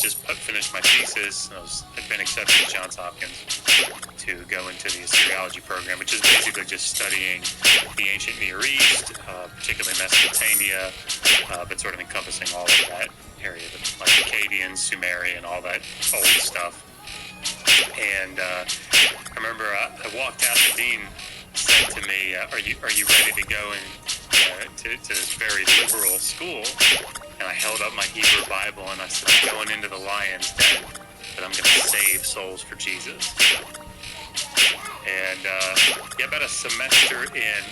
just finished my thesis. I'd been accepted at Johns Hopkins to go into the Assyriology program, which is basically just studying the ancient Near East, particularly Mesopotamia, but sort of encompassing all of that area, like Akkadian, Sumerian, all that old stuff. And I remember I walked out, the dean said to me, are you ready to go to this very liberal school? And I held up my Hebrew Bible and I said, I'm going into the lion's den, but I'm going to save souls for Jesus. And about a semester in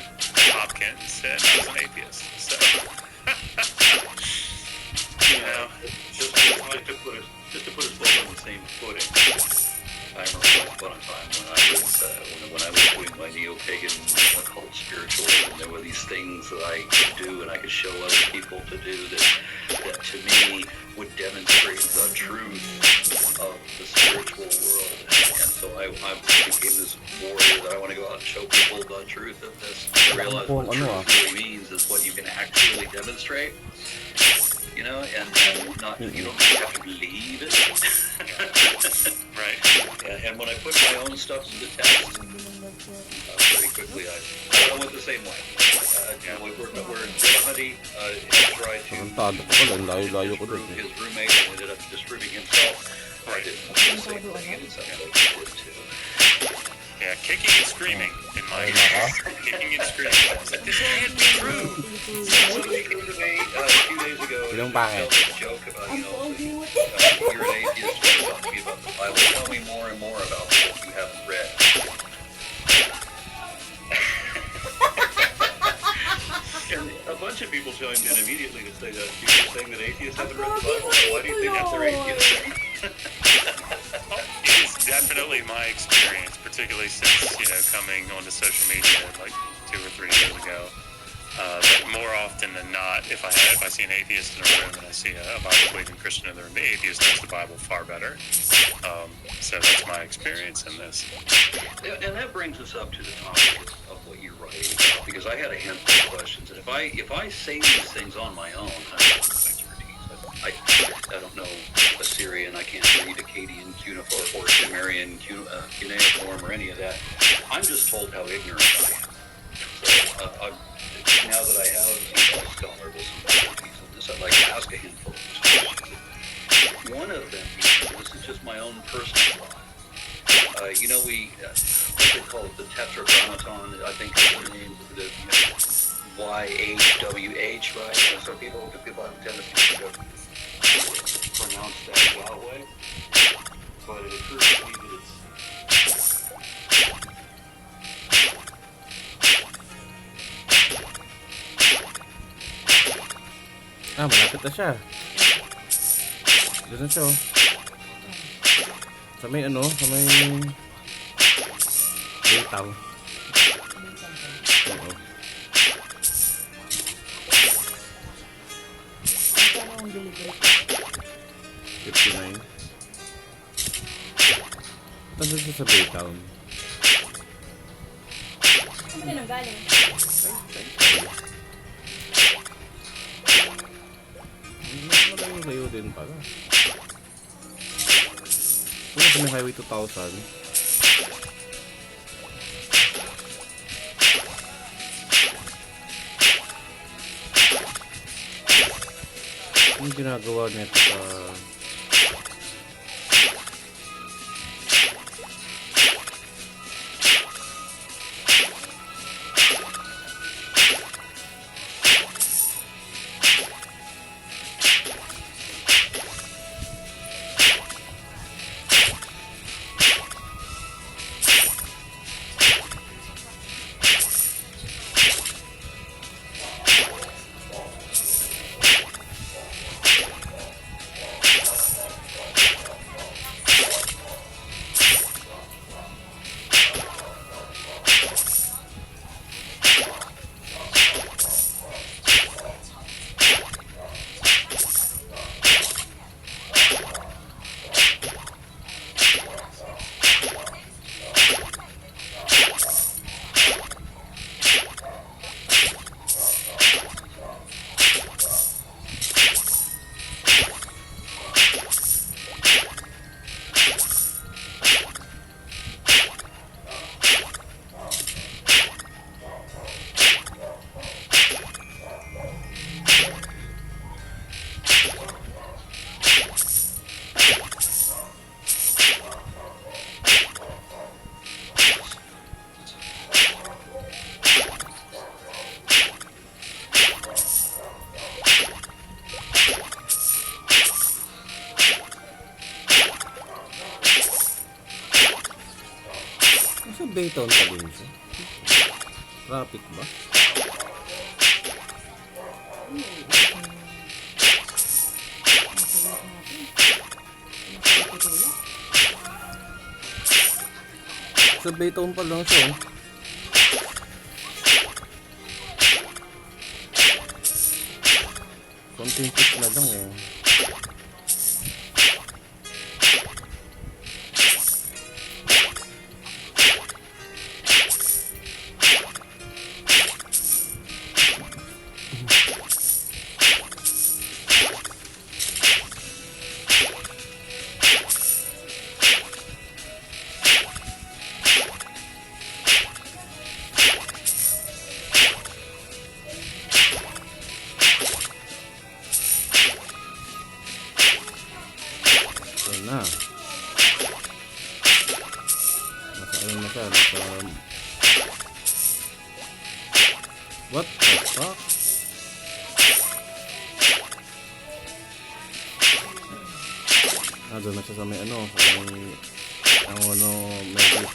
Hopkins, and I was an atheist. So, just to put us both on the same footing. I remember once upon a time when I was doing my neo-pagan occult spiritualism, there were these things that I could do and I could show other people to do that to me would demonstrate the truth of the spiritual world. And so I became this warrior that I want to go out and show people the truth of this. I realized what truth really means is what you can actually demonstrate. And not you don't have to believe it. Right. And when I put my own stuff to the test, very quickly I went the same way. We're in Delahunty, he tried to disprove his roommate and ended up disproving himself. I did the same thing, and some other people did too. Yeah, kicking and screaming in my house. Kicking and screaming. I was like, this can't be true. Somebody came to me a few days ago and told a joke about, you're an atheist, talk to me about the Bible. Tell me more and more about what you haven't read. And a bunch of people joined in immediately to say that people saying that atheists haven't read the Bible. Why do you think that they're atheists? It is definitely my experience, particularly since, coming onto social media like 2 or 3 years ago. But more often than not, if I see an atheist in a room and I see a Bible-believing Christian in the room, the atheist knows the Bible far better. So that's my experience in this. And that brings us up to the topic of what you're writing about, because I had a handful of questions. And if I say these things on my own, I don't know Assyrian, I can't read Akkadian cuneiform or Sumerian cuneiform or any of that. I'm just told how ignorant I am. So now that I have a scholar with some expertise in this, I'd like to ask a handful of questions. One of them, this is just my own personal thought. What they call it, the Tetragrammaton, I think is the name, YHWH, right? So people have a tendency to pronounce that Yahweh, but it occurs to me that it's malapit na siya. Doon na siya, oh. Sa may sa may bitaw. Oo. Ang delivery. 59. Tanda siya sa Baytown. Saan ka nanggaling? Malayo din pala. Kung sa may Highway 2000. Yung ginagawa nito sa Baytown pa din siya. Traffic ba? Sa Baytown pa lang siya. Konting tip na lang eh. Na. Nasa ano na siya? What the fuck? Doon na siya sa may ano, sa may medic.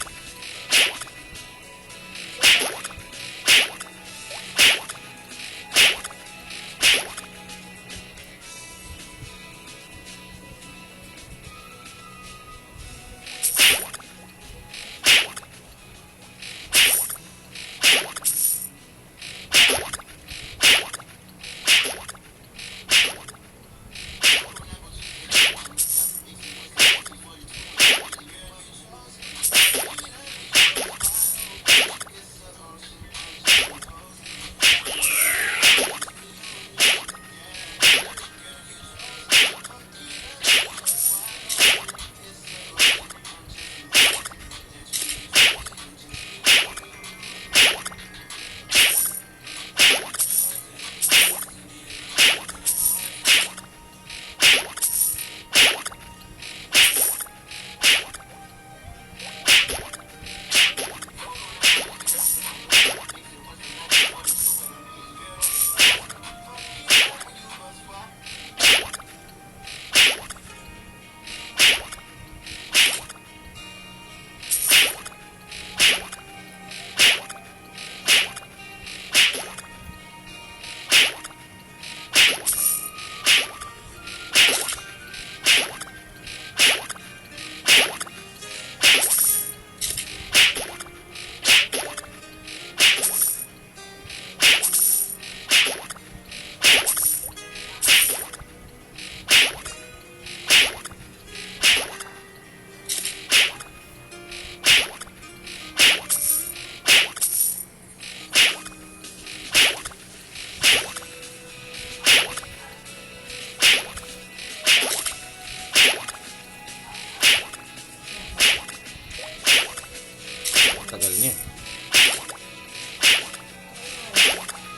Tagal niya.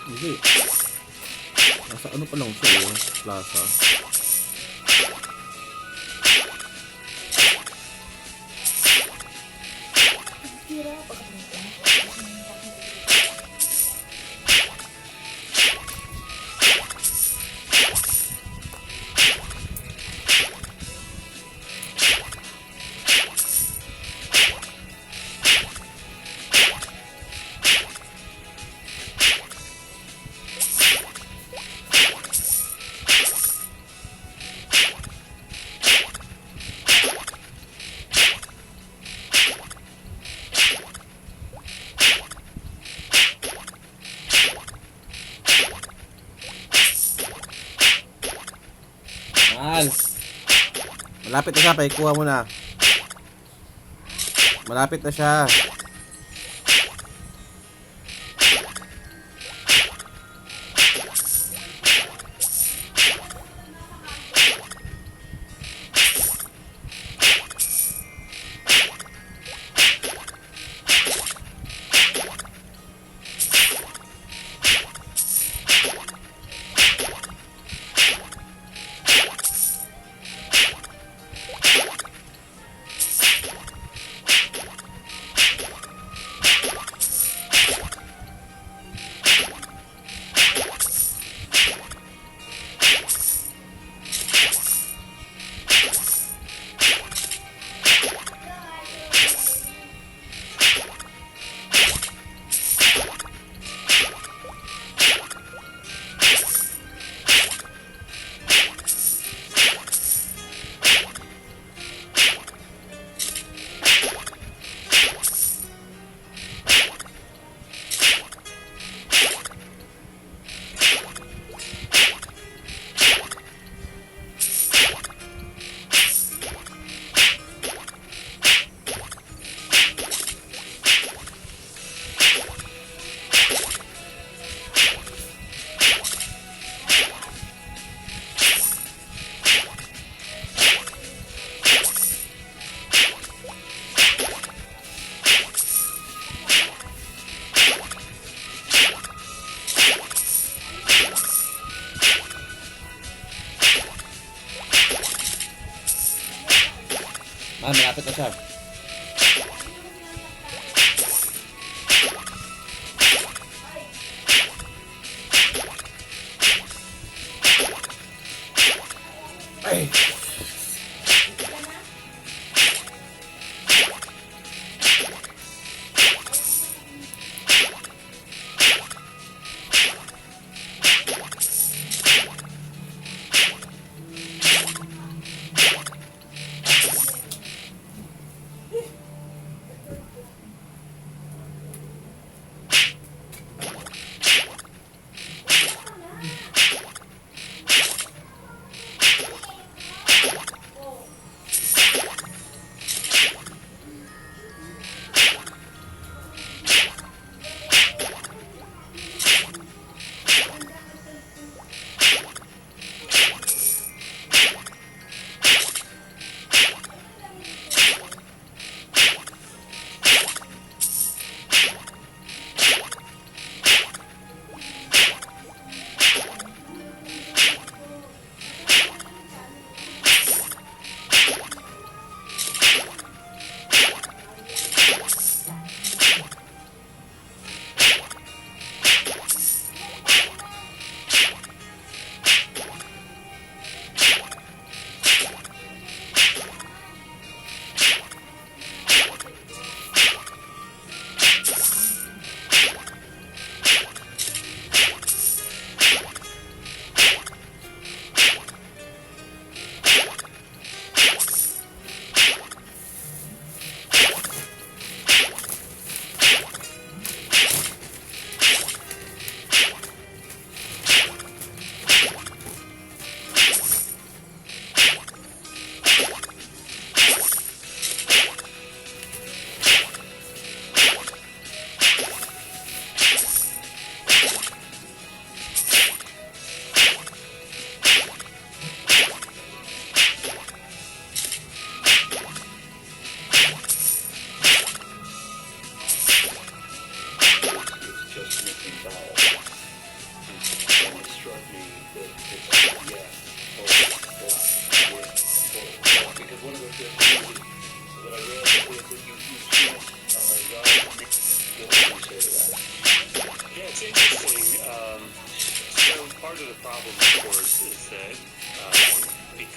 Hindi. Nasa ano pa lang siya eh, plaza. Tira pa kami. Malapit na siya, paikuha mo na. Malapit na siya. malapit na siya. Ay!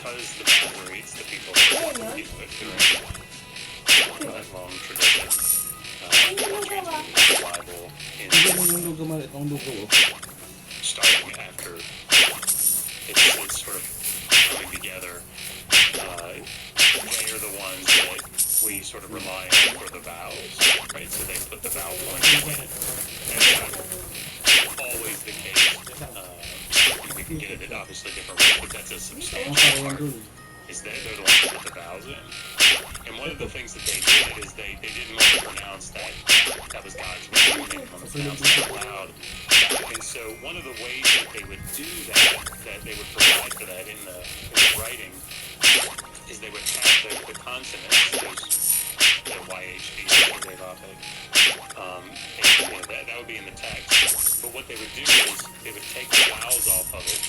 because the boundaries, the people that during that long tradition, translating the Bible in starting after it's sort of coming together. They are the ones that we sort of rely on for the vowels, right? So they put the vowel points in. And that's always the case. We can get it obviously different ways, but that's a substantial part. Is that they're the ones that put the vowels in. And one of the things that they did is they didn't want to pronounce that was God's name. They didn't want to pronounce it out loud. And so one of the ways that they would do that they would provide for that in the writing, is they would have the consonants, the YHD, that would be in the text. But what they would do is they would take the vowels off of it,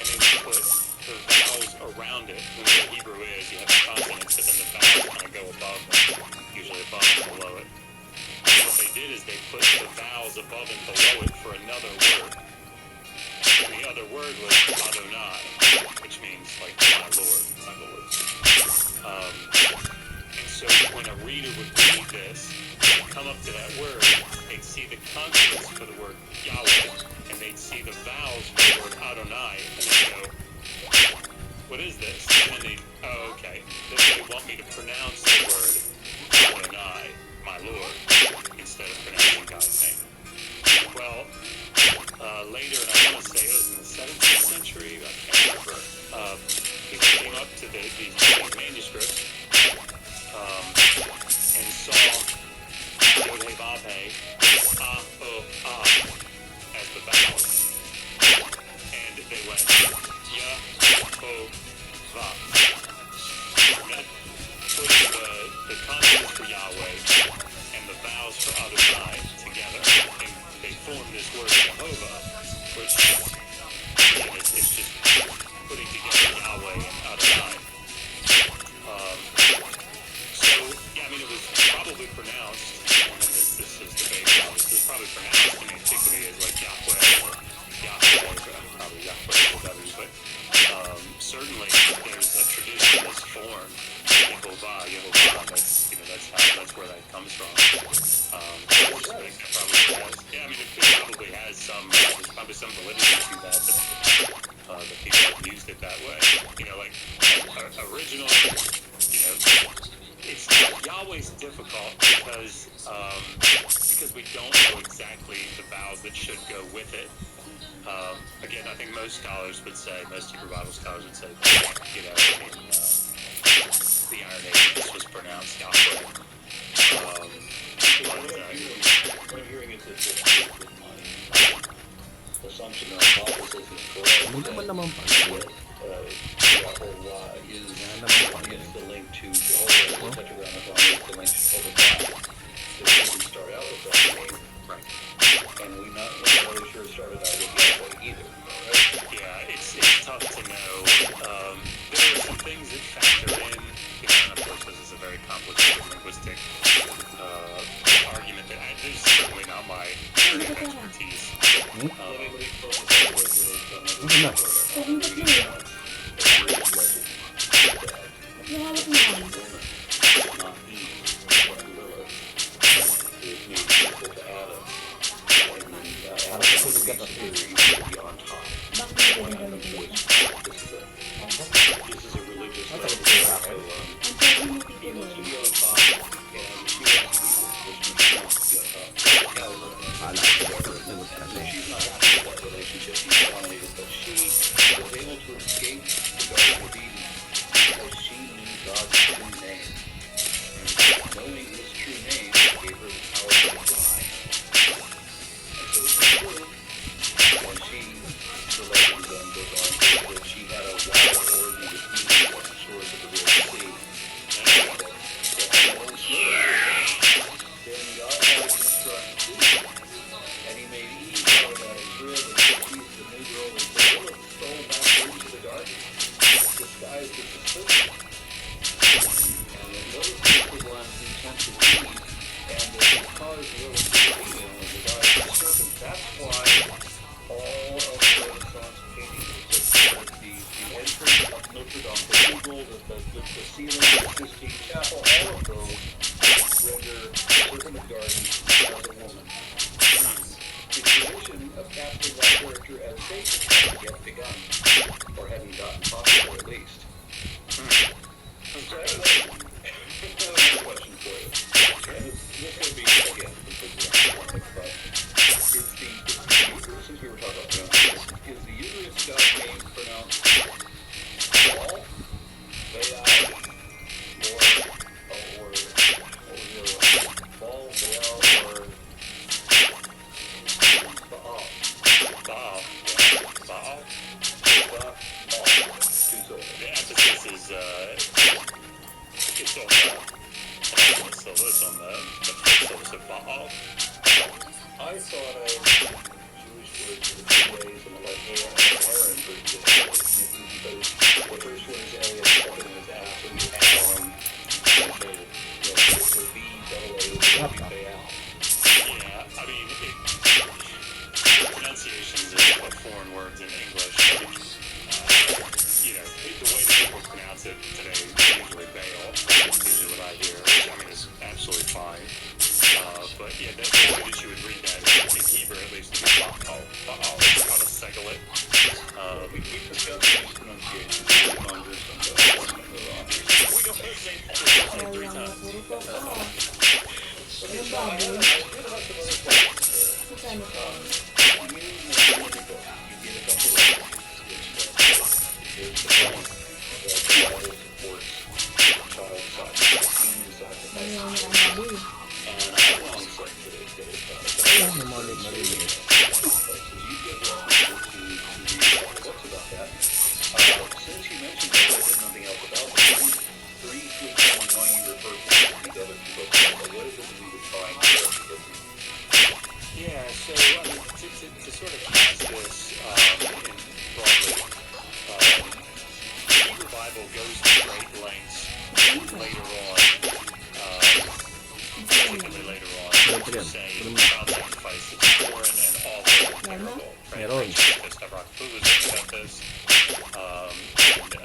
and they would put the vowels around it. When the Hebrew is, you have the consonants, but then the vowels kind of go above them, usually above and below it. And what they did is they put the vowels above and below it for another word. And the other word was Adonai, which means like my Lord, my Lord. And so when a reader would read this, they'd come up to that word, they'd see the consonants for the word Yahweh, and they'd see the vowels for the word Adonai, and they'd go, what is this? And then they'd, oh, okay, they want me to pronounce the word Adonai, my Lord, instead of pronouncing God's name. Well, later, and I want to say it was in the 17th century, I can't remember, people came up to these manuscripts and saw Yod-Heh-Vav-Heh, Ah-O-Ah as the vowels. And they went, Ya-O-Va. Putting the consonants for Yahweh and the vowels for Adonai together, and they formed this word Jehovah, which it's just putting together Yahweh and Adonai. form. Yehovah, that's where that comes from. I think that probably has, yeah, I mean, it probably has there's probably some validity to that, the people have used it that way. Like, original, it's Yahweh's difficult because we don't know exactly the vowels that should go with it. Again, I think most Hebrew Bible scholars would say, in the Iron Age, this was pronounced Yahweh. What I'm hearing is that my assumption or hypothesis is correct. Hindi ba naman pa? Yehovah is the link to Jehovah, the Tetragrammaton is the link to Jehovah. So we start out with that name. Right. And we're not really sure it started out with Yahweh either. Right? Yeah, it's tough to know. There are some things that factor in, and of course this is a very complicated linguistic argument that this is certainly not my area of expertise. Hawak mo yan. Bakit mo ginagamit mo?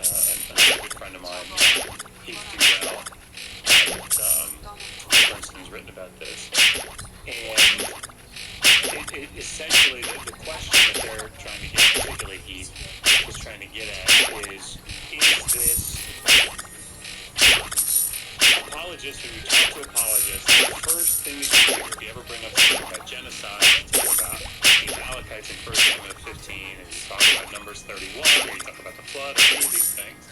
And a good friend of mine written about this. And it essentially, the question that they're trying to get, particularly he was trying to get at, is this apologists, when you talk to apologists, the first thing that you hear, if you ever bring up something about genocide, you talk about the Amalekites in 1 Samuel 15, and you talk about Numbers 31, or you talk about the flood, or any of these things,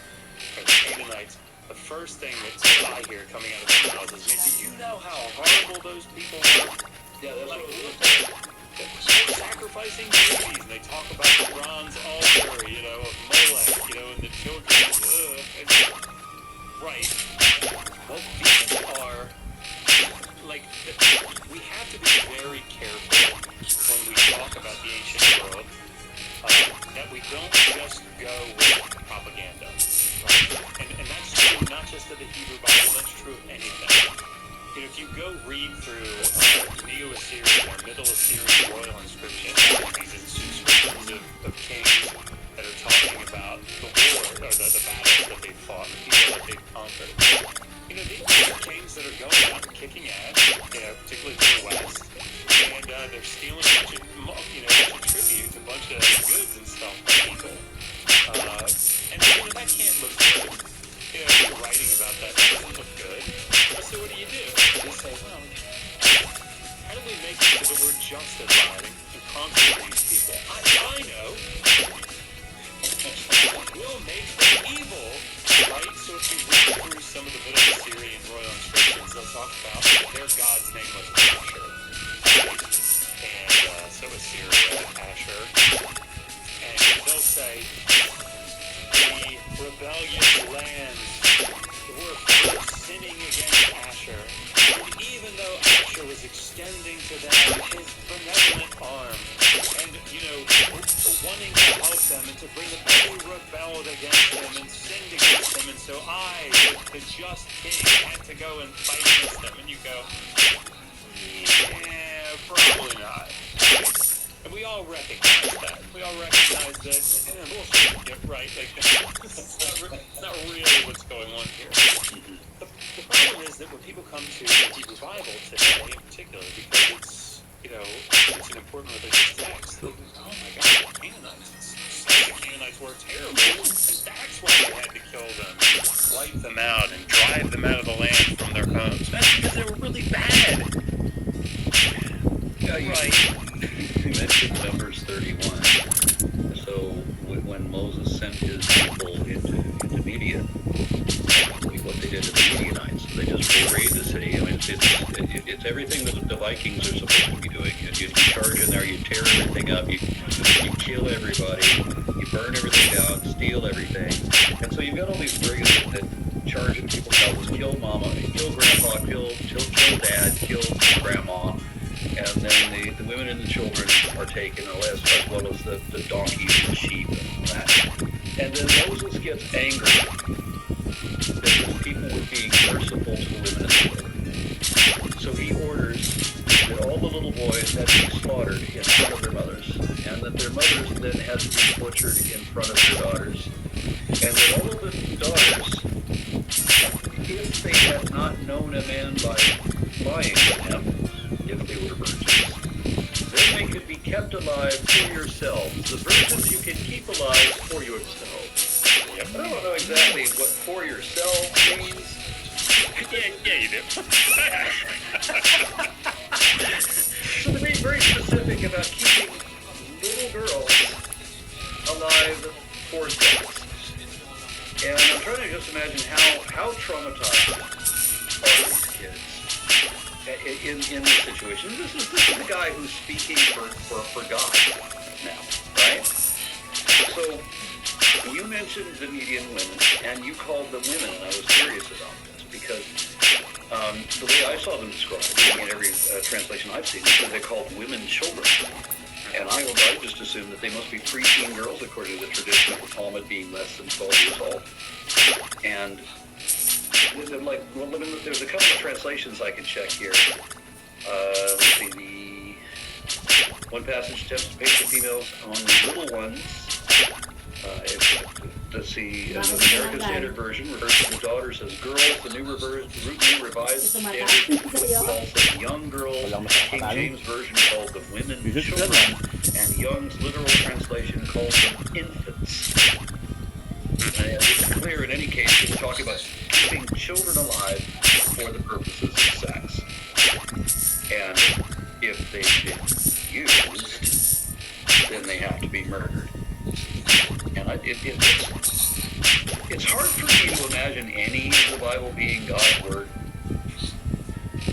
or the Canaanites, the first thing that I hear coming out of their mouths is, do you know how horrible those people were? Yeah, that's Like, what they're sacrificing babies, and they talk about the bronze altar, of Molech, and the children, right. Well, these are, we have to be very careful when we talk about the ancient world, that we don't just go with propaganda, right? And that's true not just of the Hebrew Bible, that's true of anything. If you go read through Neo-Assyrian or Middle Assyrian royal inscriptions, these inscriptions of kings that are talking about the war, or the battles that they fought, the people that they conquered. These are kings that are going out and kicking ass, particularly to the west, and they're stealing a bunch of tribute, a bunch of goods and stuff from people. And that can't look good. If you're writing about that, that doesn't look good. So what do? You say, well, how do we make it so that we're justified and conquering these people? I know. We'll make them evil, right? So if you read through some of the Middle Assyrian royal inscriptions, they'll talk about their god's name was Asher, right? And so Assyria, Asher. And they'll say, the rebellious lands were sinning against Asher. And even though Asher was extending to them his benevolent arm and, wanting to help them and to bring them, they rebelled against them and sinned against them. And so I, the just king, had to go and fight against them. And you go, yeah, probably not. And we all recognize that. We all recognize that. Bullshit, right? That's not really what's going on here. The problem is that when people come to the Hebrew Bible today, in particular, because it's an important religious text. Oh my God, the Canaanites. The Canaanites were terrible, and that's why they had to kill them, wipe them out, and drive them out of the land from their homes. That's because they were really bad. Yeah, right. You mentioned Numbers 31. So when Moses sent his people into Midian, what they did to the Midianites, they just raided the city. I mean, it's everything that the Vikings are supposed to be doing. You charge in there, you tear everything up, you kill everybody, you burn everything down, steal everything. And so you've got all these brigands that charge in people's houses, kill mama, kill grandpa, kill dad, kill grandma. And then the women and the children are taken, as well as the donkeys and the sheep and all that. And then Moses gets angry that his people were being merciful to the women and the children. So he orders that all the little boys had to be slaughtered in front of their mothers, and that their mothers then had to be butchered in front of their daughters. And that all of the daughters, if they had not known a man by lying with him, if they were virgins, then they could be kept alive for yourselves. The virgins you can keep alive for yourselves. Yep. I don't know exactly what for yourself means. Yeah, you do. So they're being very specific about keeping little girls alive for sex. And I'm trying to just imagine how traumatized are these kids in this situation. This is the guy who's speaking for God now, right? So you mentioned the Median women, and you called them women, and I was curious about this because the way I saw them described in every translation I've seen is that they're called women children. And I just assumed that they must be preteen girls according to the tradition of the Talmud being less than 12 years old. And there's a couple of translations I can check here. Let's see, the one passage attempts to paint the females on the little ones. Let's see, the American Standard Version refers to the daughters as girls. The New Revised Standard calls them young girls. King James Version calls them women, children, and Young's literal translation calls them infants. And it's clear in any case we're talking about keeping children alive for the purposes of sex. And if they've been used, then they have to be murdered. And it's hard for me to imagine any of the Bible being God's word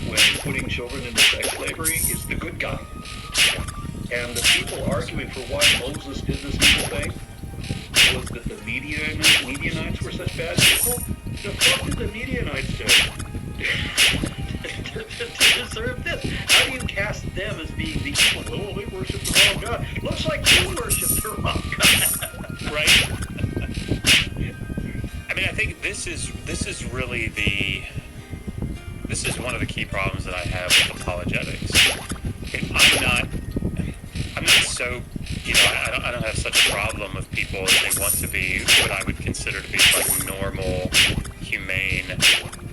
when putting children into sex slavery is the good guy. And the people arguing for why Moses did this evil thing was that the Midianites were such bad people. The fuck did the Midianites do to deserve this? How do you cast them as being the evil? Oh, they worship the wrong God. Looks like you worship the wrong God. Right? I mean, I think this is really this is one of the key problems that I have with apologetics. I'm not so, I don't have such a problem with people if they want to be what I would consider to be like normal, humane,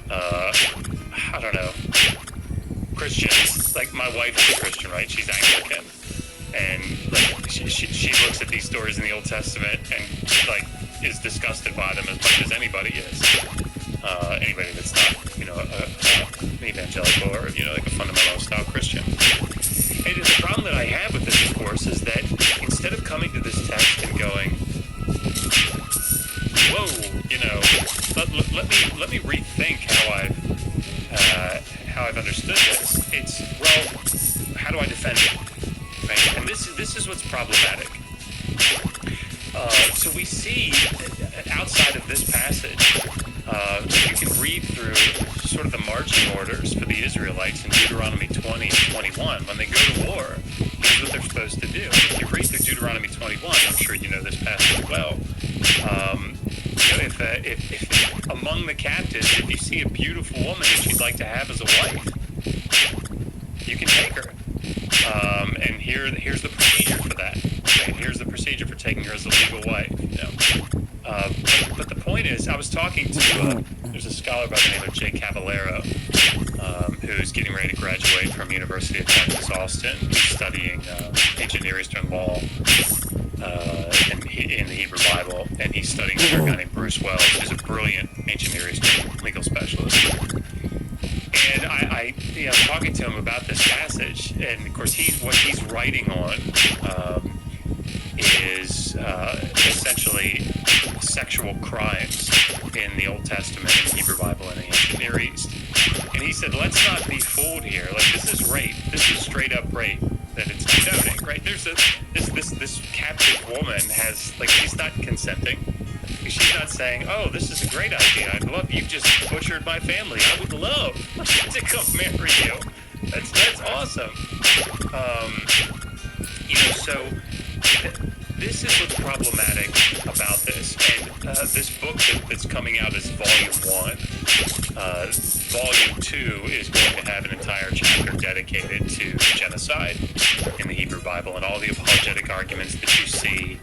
I don't know, Christians. Like my wife is a Christian, right? She's Anglican. And like she looks at these stories in the Old Testament and like is disgusted by them as much as anybody is. Anybody that's not, an evangelical or, like a fundamental style Christian. And the problem that I have with this, of course, is that instead of coming to this text and going, whoa, let me rethink how I've understood this. It's, well, how do I defend it? Right? And this is what's problematic. So we see outside of this passage, you can read through sort of the marching orders for the Israelites in Deuteronomy 20 and 21. When they go to war, here's what they're supposed to do. If you read through Deuteronomy 21, I'm sure you know this passage well. If among the captives, if you see a beautiful woman that you'd like to have as a wife, you can take her. And here's the procedure for that. Okay? Here's the procedure for taking her as a legal wife. But the point is, I was talking to there's a scholar by the name of Jay Cavallero, who's getting ready to graduate from University of Texas Austin. He's studying ancient Near Eastern law in the Hebrew Bible, and he's studying under a guy named Bruce Wells, who's a brilliant ancient Near Eastern legal specialist. And I talking to him about this passage, and of course what he's writing on is essentially sexual crimes in the Old Testament, in the Hebrew Bible, and the ancient Near East. And he said, let's not be fooled here. Like, this is rape. This is straight up rape that it's condoning, right? There's this captive woman has, like, she's not consenting. She's not saying, oh, this is a great idea. I'd love, you just butchered my family. I would love to come marry you. That's awesome. So this is what's problematic about this. And this book that's coming out is Volume 1. Volume 2 is going to have an entire chapter dedicated to genocide in the Hebrew Bible and all the apologetic arguments that you see,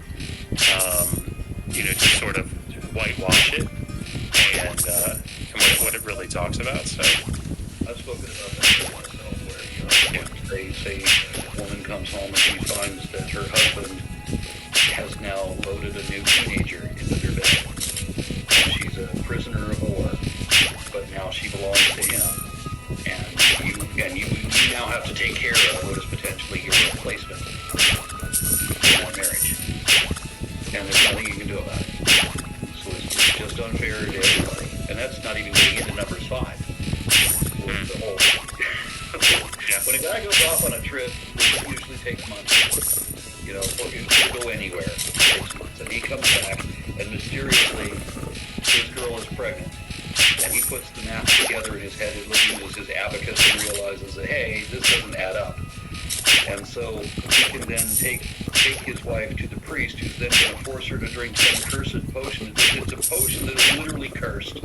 to sort of whitewash it and what it really talks about. So I've spoken about that myself, where they say a woman comes home and she finds that her husband has now loaded a new teenager into their bed. And she's a prisoner of war, but now she belongs to him. And you now have to take care of what is potentially your replacement in that marriage. And there's nothing you can do about it. So it's just unfair to everybody. And that's not even getting into Numbers 5. The whole when a guy goes off on a trip, it usually takes months. He'll go anywhere. It takes months. And he comes back, and mysteriously, his girl is pregnant. And he puts the math together in his head and uses his abacus and realizes that, hey, this doesn't add up. And so he can then take his wife to the priest, who's then going to force her to drink some cursed potion. It's a potion that is literally cursed.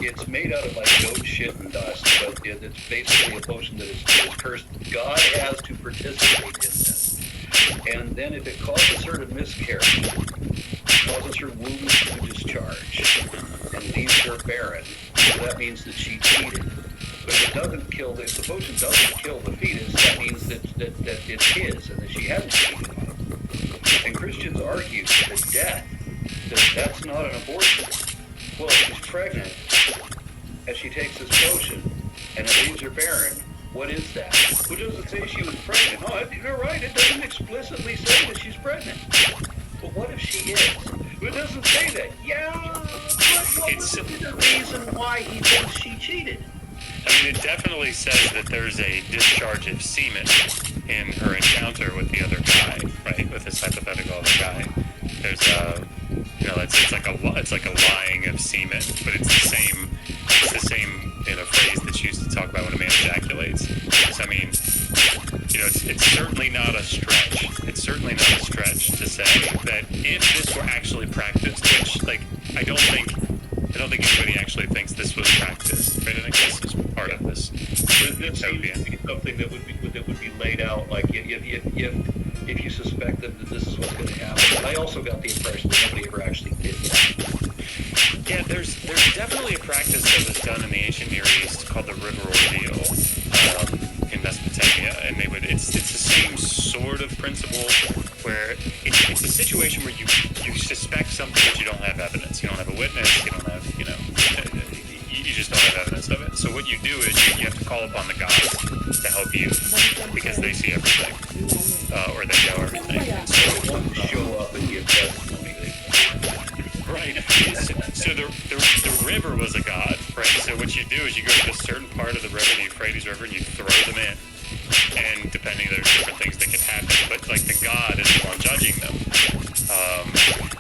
It's made out of like goat shit and dust, but it's basically a potion that is cursed. God has to participate in this. And then if it causes her to miscarry, causes her womb to discharge and leaves her barren, so that means that she cheated. But if it doesn't kill if the potion doesn't kill the fetus, that means that it's his and that she hadn't cheated on him. And Christians argue that that's not an abortion. Well, if she's pregnant and she takes this potion and it leaves her barren, what is that? Who doesn't say she was pregnant? No, you're right. It doesn't explicitly say that she's pregnant. But what if she is? It doesn't say that. Yeah, what was the reason why he thinks she cheated? I mean, it definitely says that there's a discharge of semen in her encounter with the other guy, right? With this hypothetical other guy. There's it's like a lying of semen, but it's the same phrase that's used to talk about when a man ejaculates. So, I mean, it's certainly not a stretch. It's certainly not a stretch to say that if this were actually practiced, which, like, I don't think anybody actually thinks this was practiced. Right? I think this is part of this. It seems to be something that would be laid out, like if you suspect that this is what's going to happen. But I also got the impression that nobody ever actually did that. Yeah, there's definitely a practice that was done in the ancient Near East called the river ordeal in Mesopotamia, and it's the same sort of principle where it's a situation where you suspect something but you don't have evidence. You don't have a witness. You don't have you just don't have evidence of it. So what you do is you have to call upon the gods to help you because they see everything or they know everything. And so Show up and give testimony. right. So the river was a god, right? So what you do is you go to a certain part of the river, the Euphrates River, and you throw them in. And depending, there's different things that can happen, but like the god is the one judging them.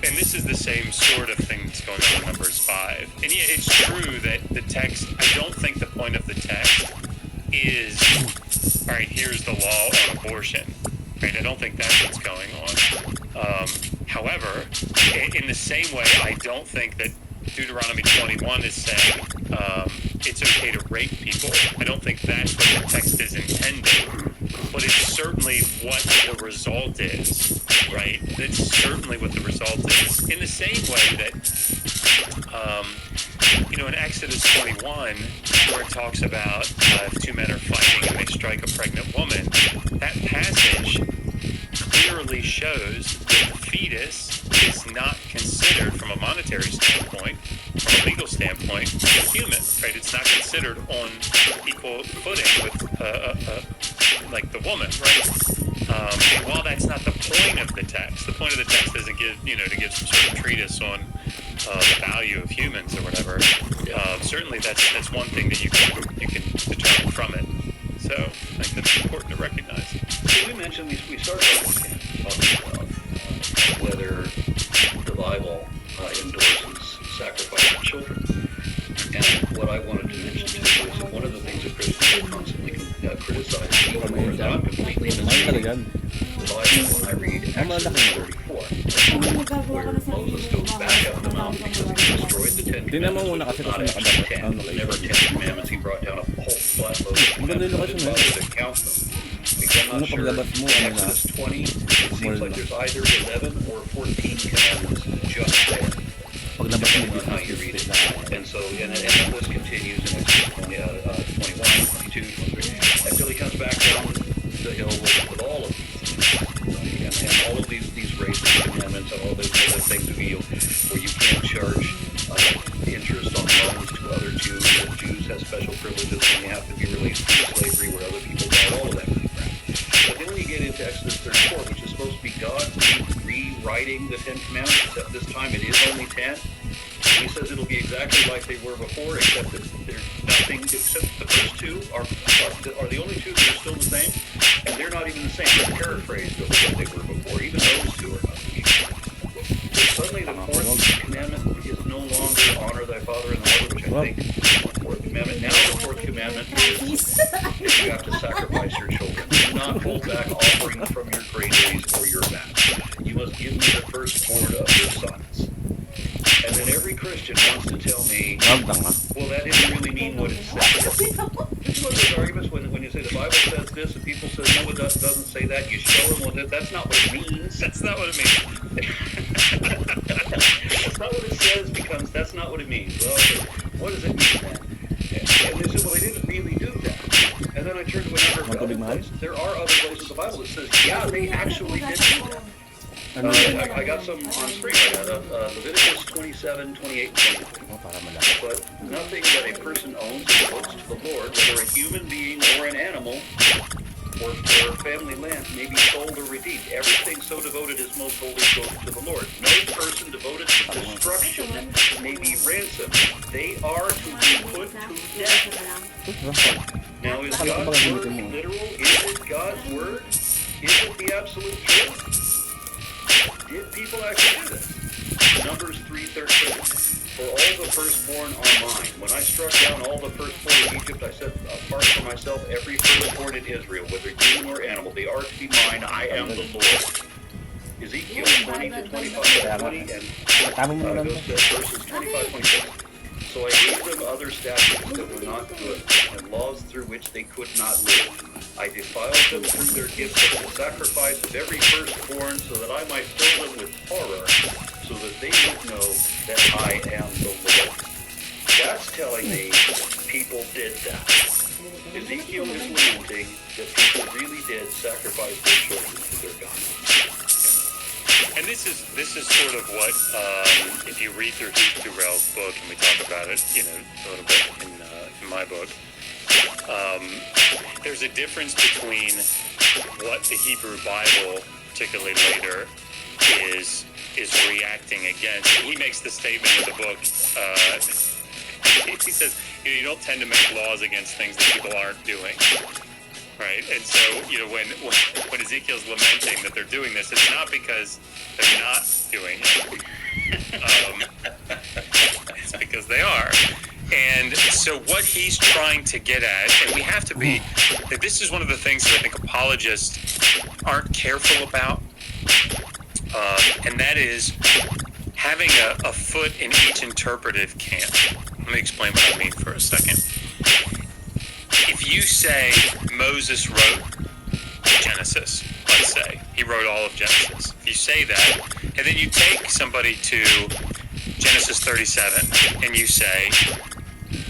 And this is the same sort of thing that's going on in Numbers 5. And yeah, it's true that the text, I don't think the point of the text is, all right, here's the law on abortion. Right? I don't think that's what's going on. However, in the same way, I don't think that Deuteronomy 21 is saying it's okay to rape people. I don't think that's what the text is intending. But it's certainly what the result is, right? It's certainly what the result is. In the same way that, in Exodus 21, where it talks about if two men are fighting and they strike a pregnant woman, that passage clearly shows that the fetus is not considered from a monetary standpoint, from a legal standpoint, a human, right? It's not considered on equal footing with like the woman, right? And while that's not the point of the text isn't to give some sort of treatise on the value of humans or whatever. Certainly that's one thing that you can determine from it. So I think that's important to recognize. So we mentioned we started talking about whether the Bible endorses sacrifice of children. And what I wanted to mention too is that one of the things that Christians are constantly criticized, even more than I'm completely in the Bible, when I read Exodus 34, where Moses goes back up the mountain because he destroyed the Ten Commandments, not actually 10, never 10 Commandments. He brought down a whole flat load of commandments for his father to count them. Because I'm not sure, in Exodus 20, it seems like there's either 11 or 14 commandments just there, depending on how you read it. And so, and the list continues in Exodus 21, 22, 23, until he comes back down the hill with all of these. And all of these races, commandments, and all those other things where you can't charge interest on loans to other Jews, that Jews have special privileges when they have to be released from slavery where other people got all of that kind of crap. But then when you get into Exodus 34, which is supposed to be God rewriting the Ten Commandments, except this time it is only 10, he says it'll be exactly like they were before, except that there's nothing, except the first two are the only two that are still the same, and they're not even the same. They're paraphrased of what they were before. Even those two are not the same. So suddenly the fourth commandment is no longer honor thy father and mother, which I think is the fourth commandment. Now the fourth commandment is you have to sacrifice your children. Do not hold back offering from your granaries or your vats. You must give me the firstborn of your sons. And then every Christian wants to tell me, Ragdang ah. well, that didn't really mean what it says. This is one of those arguments when you say the Bible says this and people say, no, it doesn't say that. You show them, well, that's not what it means. That's not what it means. That's not what it says becomes, that's not what it means. Well, what does it mean then? And they said, well, they didn't really do that. And then I turned to a number of other places. There are other places in the Bible that says, yeah, they actually did do that. I got some on screen. I got Leviticus 27, 28, and 29. Oh, para malaki. But nothing that a person owns or devotes to the Lord, whether a human being or an animal or family land, may be sold or redeemed. Everything so devoted is most holy goes to the Lord. No person devoted to destruction may be ransomed. They are to be put to death. Now, is God's word literal? Is it God's word? Is it the absolute truth? Did people actually do this? Numbers 3:13. For all the firstborn are mine. When I struck down all the firstborn of Egypt, I set apart for myself every firstborn in Israel, whether human or animal. They are to be mine. I am the Lord. Ezekiel 20 to 25, 20, and goes to verses 25, 26. So I gave them other statutes that were not good, and laws through which they could not live. I defiled them through their gifts of the sacrifice of every firstborn, so that I might fill them with horror, so that they would know that I am the Lord. That's telling me people did that. Ezekiel is lamenting that people really did sacrifice their children to their God. And this is sort of what, if you read through Heath Durrell's book, and we talk about it, a little bit in my book, there's a difference between what the Hebrew Bible, particularly later, is reacting against. He makes the statement in the book. He says, you don't tend to make laws against things that people aren't doing. Right, and so when Ezekiel's lamenting that they're doing this, it's not because they're not doing it. It's because they are. And so what he's trying to get at, and we have to be, this is one of the things that I think apologists aren't careful about, and that is having a foot in each interpretive camp. Let me explain what I mean for a second. If you say Moses wrote Genesis, let's say, he wrote all of Genesis. If you say that, and then you take somebody to Genesis 37, and you say,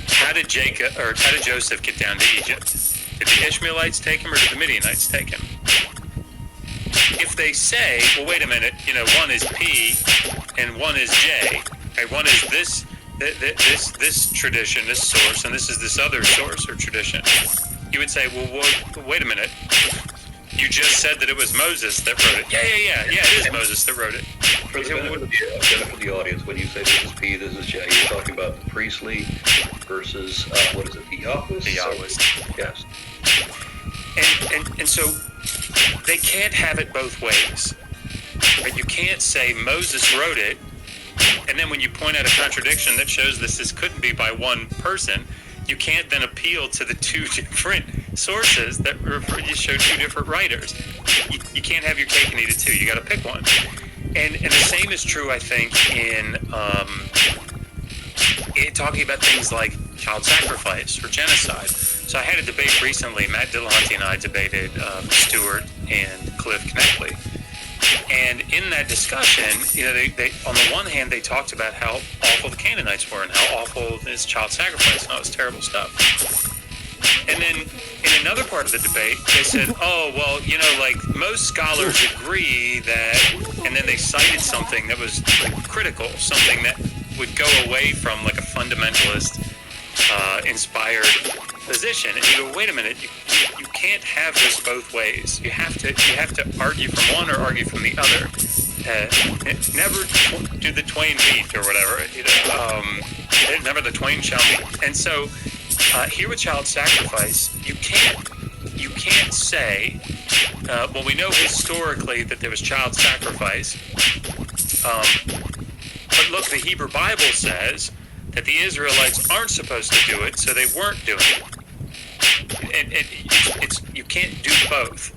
how did Joseph get down to Egypt? Did the Ishmaelites take him, or did the Midianites take him? If they say, well, wait a minute, one is P, and one is J, right? One is this tradition, this source, and this is this other source or tradition. You would say, well, wait a minute. You just said that it was Moses that wrote it. Yeah, it is Moses that wrote it. For the benefit of the audience, when you say this is P, this is J, you're talking about the priestly versus, what is it, the Yahwist? The Yahwist. Yes. And so they can't have it both ways. Right? You can't say Moses wrote it, and then when you point out a contradiction that shows this couldn't be by one person, you can't then appeal to the two different sources that show two different writers. You can't have your cake and eat it too. You got to pick one. And the same is true, I think, in talking about things like child sacrifice or genocide. So I had a debate recently. Matt Dillahunty and I debated Stewart and Cliff Kneckley. And in that discussion, they on the one hand, they talked about how awful the Canaanites were and how awful is child sacrifice and all this terrible stuff. And then in another part of the debate, they said, oh, well, most scholars agree that, and then they cited something that was critical, something that would go away from a fundamentalist inspired position. And you go, wait a minute, you can't have this both ways. You have to argue from one or argue from the other. Never do the twain meet or whatever. Never the twain shall meet. And so here with child sacrifice, you can't say, well, we know historically that there was child sacrifice, but look, the Hebrew Bible says that the Israelites aren't supposed to do it, so they weren't doing it. And you can't do both.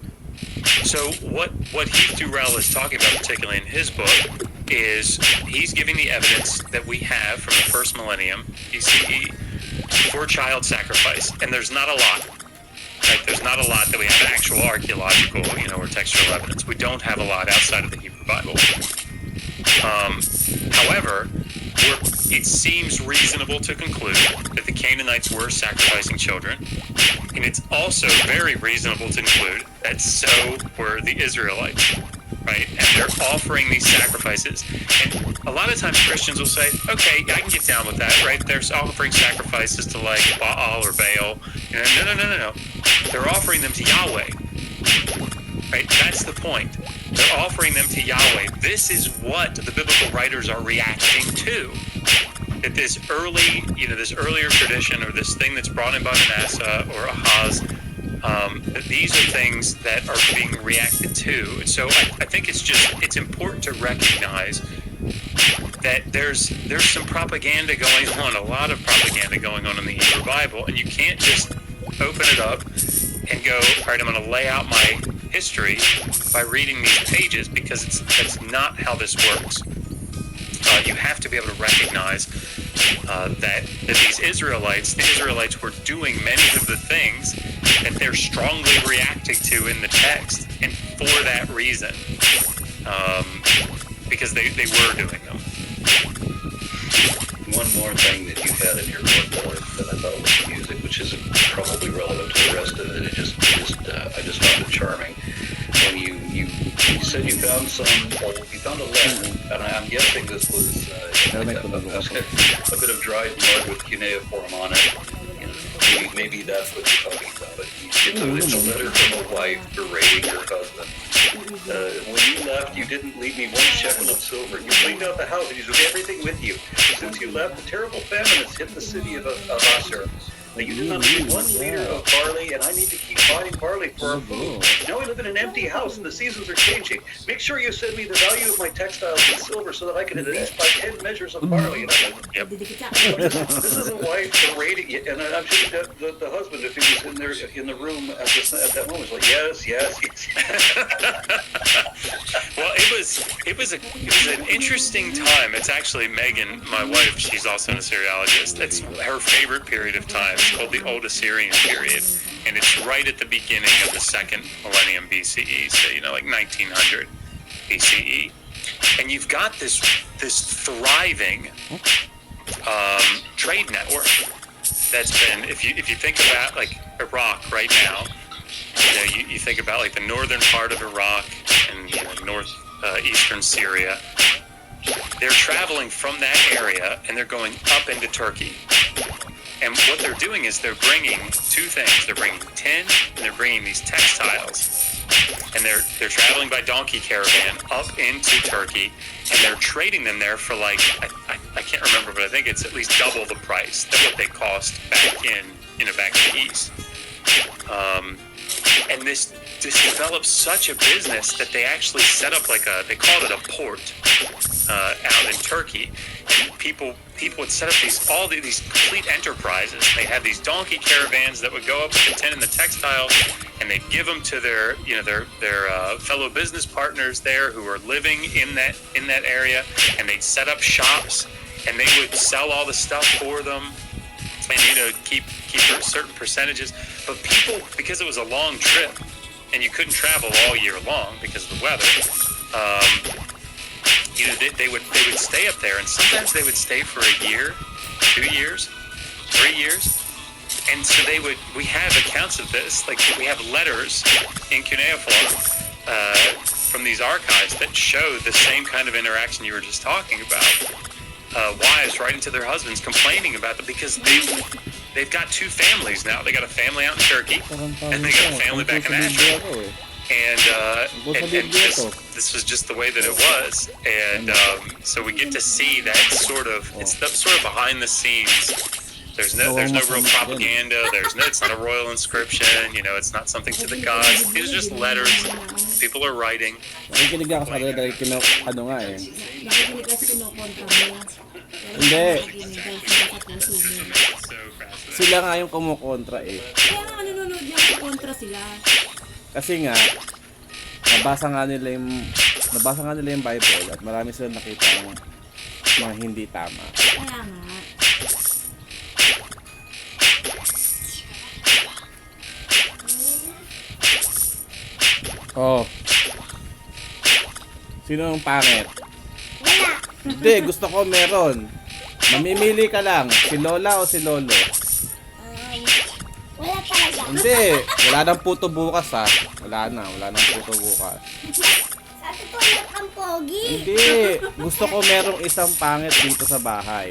So what Heath Durrell is talking about, particularly in his book, is he's giving the evidence that we have from the first millennium BCE for child sacrifice, and there's not a lot. Right? There's not a lot that we have actual archaeological, or textual evidence. We don't have a lot outside of the Hebrew Bible. However, it seems reasonable to conclude that the Canaanites were sacrificing children, and it's also very reasonable to conclude that so were the Israelites, right? And they're offering these sacrifices. And a lot of times Christians will say, okay, I can get down with that, right? They're offering sacrifices to like Baal or Baal. No. They're offering them to Yahweh, right? That's the point. They're offering them to Yahweh. This is what the biblical writers are reacting to. That this earlier tradition, or this thing that's brought in by Manasseh or Ahaz, that these are things that are being reacted to. And so I think it's important to recognize that there's some propaganda going on, a lot of propaganda going on in the Hebrew Bible, and you can't just open it up and go, all right, I'm going to lay out my history by reading these pages, because that's not how this works. You have to be able to recognize that these Israelites were doing many of the things that they're strongly reacting to in the text, and for that reason, because they were doing them. One more thing that you had in your book that I thought was music, which isn't probably relevant to the rest of it. I just found it charming. When you said you found a letter, and I'm guessing this was a bit of dried mud with cuneiform on it. Maybe that's what you're talking about. But it's a letter from a wife berating her husband. When you left, you didn't leave me one shekel of silver. You cleaned out the house and you took everything with you. Since you left, the terrible famine has hit the city of Assur. But you did not leave 1 liter of barley, and I need to keep buying barley for our food. Now I live in an empty house, and the seasons are changing. Make sure you send me the value of my textiles in silver so that I can at least buy 10 measures of barley. And I'm like, yep. This is a wife berating you, and I'm sure that the husband, if he was in there in the room at that moment, was like, yes. Well, it was an interesting time. It's actually Megan, my wife. She's also an Assyriologist. It's her favorite period of time. It's called the Old Assyrian period, and it's right at the beginning of the second millennium BCE, so like 1900 BCE, and you've got this thriving trade network that's been, if you think about like Iraq right now, you think about like the northern part of Iraq and northeastern Syria. They're traveling from that area and they're going up into Turkey. And what they're doing is they're bringing two things. They're bringing tin and they're bringing these textiles. And they're traveling by donkey caravan up into Turkey, and they're trading them there for like, I can't remember, but I think it's at least double the price than what they cost back in the East. And this developed such a business that they actually set up they called it a port out in Turkey. And people would set up all these complete enterprises. They had these donkey caravans that would go up with the tin and the textiles, and they'd give them to their fellow business partners there who are living in that area, and they'd set up shops, and they would sell all the stuff for them, and keep certain percentages. But people, because it was a long trip and you couldn't travel all year long because of the weather, they would stay up there, and sometimes they would stay for a year, 2 years, 3 years. And so we have accounts of this, like we have letters in cuneiform from these archives that show the same kind of interaction you were just talking about. Wives writing to their husbands complaining about them because they've got two families now. They got a family out in Turkey, and they got a family back in Ashur. And this was just the way that it was. And so we get to see that it's sort of behind the scenes. There's no real propaganda. It's not a royal inscription. It's not something to the gods. These are just letters. People are writing. Nakikinig ako sa dahil ano nga eh. Nakikinig kasi kinukontra mo. Hindi. Sila nga yung kumukontra eh. Kaya nga nanonood niya kontra sila. Kasi nga, nabasa nga nila yung nabasa nga nila yung Bible at marami silang nakita ng mga hindi tama. Kaya nga. Oh. Sino ang pangit? Wala. Hindi, gusto ko meron. Mamimili ka lang, si Lola o si Lolo. Wala talaga. Hindi, wala nang puto bukas ha. Wala nang puto bukas. Sa totoo lang ang pogi. Hindi, gusto ko merong isang pangit dito sa bahay.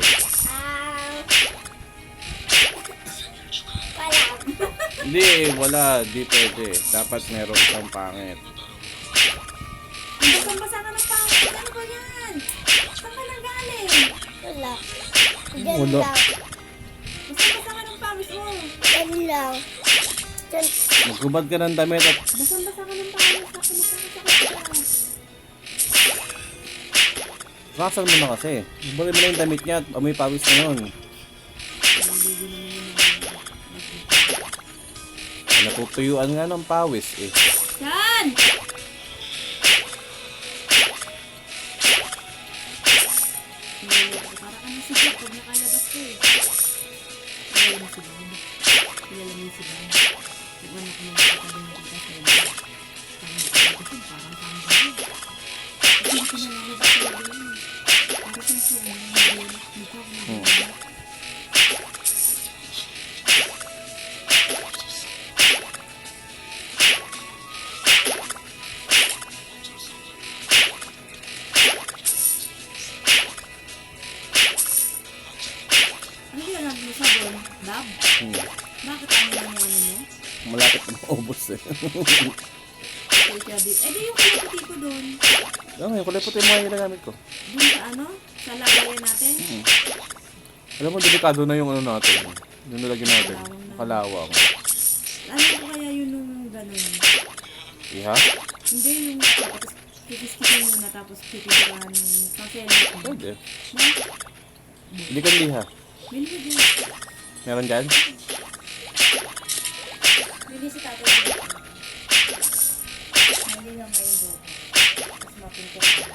Wala. Hindi, wala, di pwede. Dapat merong isang pangit. Basang-basa ka ng pangit. Ano ba yan? Saan ka nang galing? Wala. Diyan Wala. lang. Basang-basa ka ng pangit mo. Diyan lang. Diyan. Maghubad ka ng damit at Basang-basa ka ng pangit. Sakit ka. rasan mo na kasi. Bali mo na yung damit niya at amoy pawis na yun. Natutuyuan nga ng pawis eh. Yan! Para ka na siguro pag nakalabas ko eh. Kilala mo siguro. Kilala mo yung siguro. Yung anak mo nakatabi mo kita sa iyo. Kasi parang parang gano'n. Kasi hindi ko nalalabas ko yun. Para sa siguro. Hindi ko ako nalalabas. Ano ginagawa mo sabon? Dab? Bakit ano lang yung ano mo? Malapit na maubos eh. Kaya dito. Eh di yung kalaputi ko doon. Yung kulay puti mo yung ginagamit ko. Doon sa ano? Sa lagayan natin? Alam mo, delikado na yung ano natin. Yung nilagyan natin. Kalawang. Ano ko kaya yun nung gano'n? Iha? Hindi yung tapos kikis-kisin muna tapos titirahan yung kaselit mo. Pwede. Ma? Hindi ka liha. Bilhin din. Meron dyan? Bilhin si tatay dito. Hindi lang may doon. Tapos mapinto ka.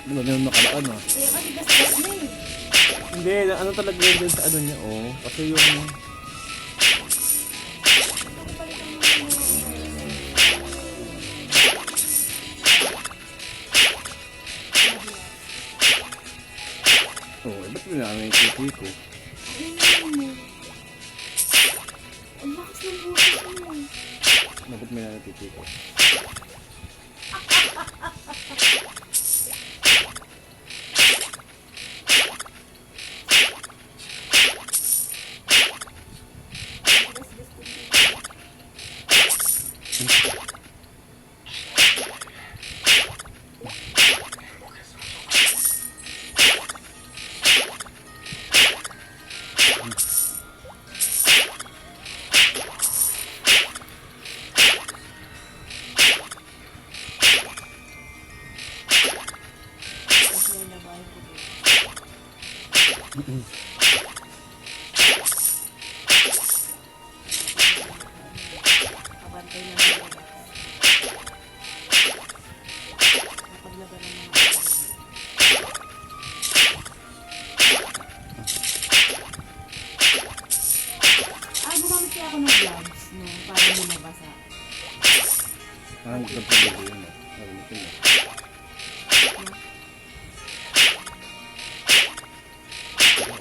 Ano yung nakalaan ah. Kaya kasi gas-gas na eh. Hindi, ano talaga yun din sa ano niya oh. Kasi yung... Oh, ba't mo namin yung titi ko? Ayun mo. Ang lakas ng butas mo. Bakit mo namin yung titi ko? ako ng gloves, no? Para hindi mabasa. Parang ito pa yun yun. Narinig yun. No?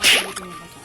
Para hindi ko mabasaan.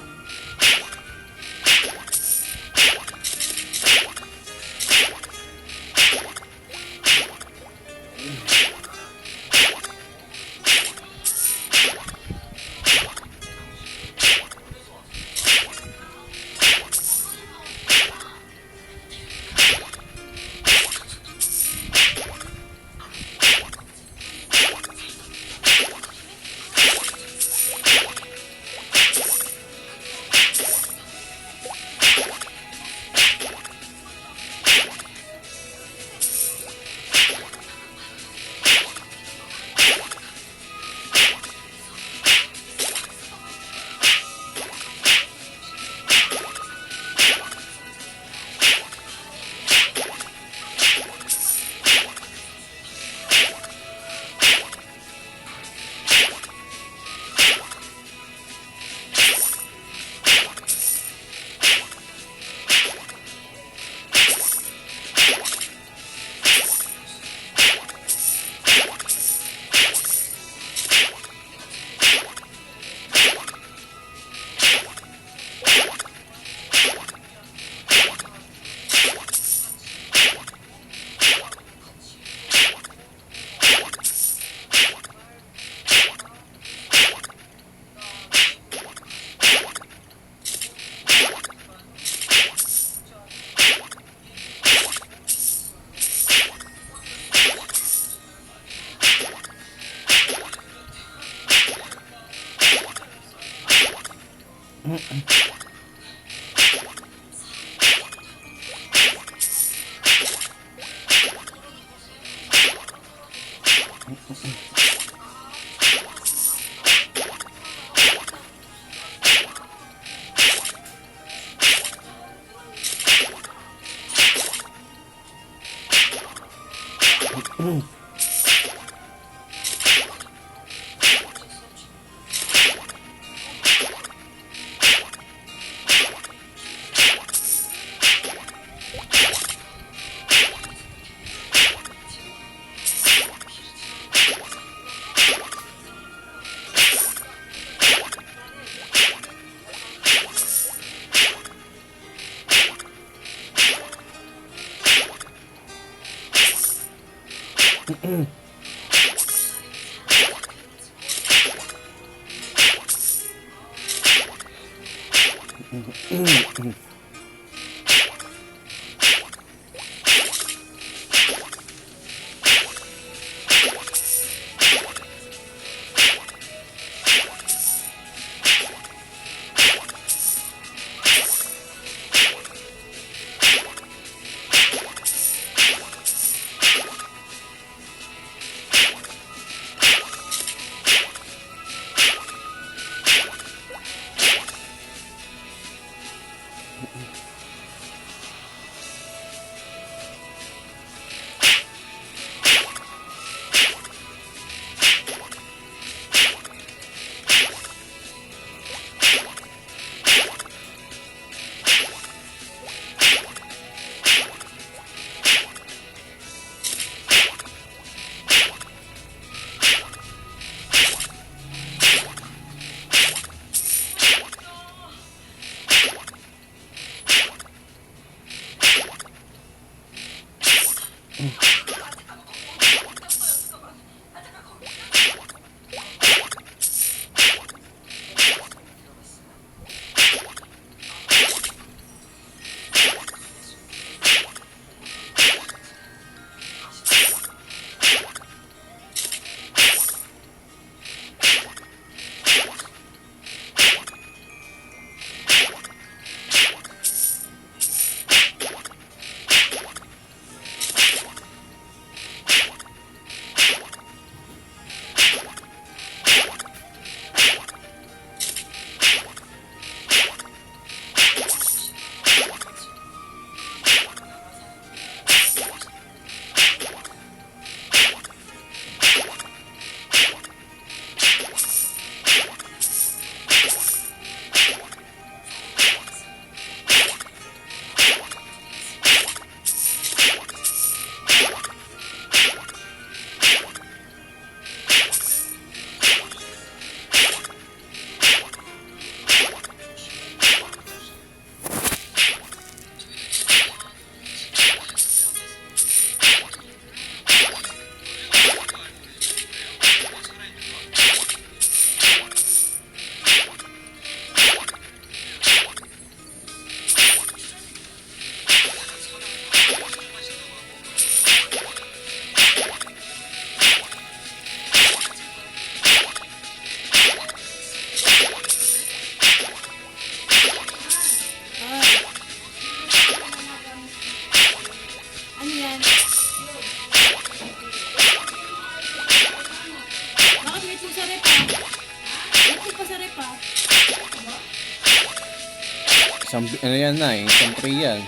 Ano yan na eh, isang tray yan.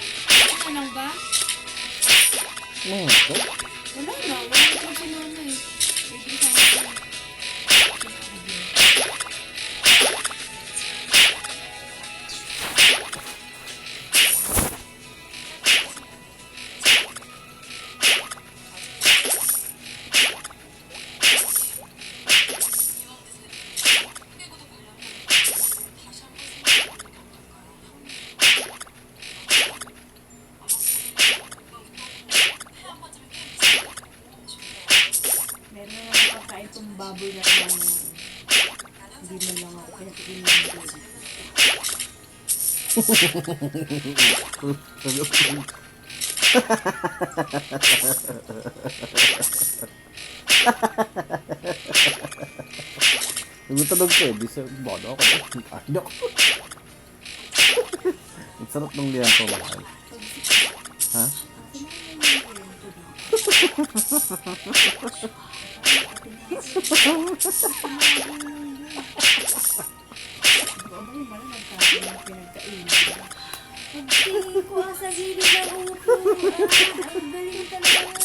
Ano lang ba? Ito. Wala na. Wala na pa sila na eh. Pwede sa akin. Meron na lang pagkain itong baboy na ito na hindi mo lang ako pinatikin lang ito. Nagtutunog ko eh, di sa bono ako. Ano? Ang sarap ng liyan ko, mahal. Ha? Pagtingin ko sa gilid ng upo. Ang galing talaga.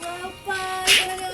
Wow, pa. Talaga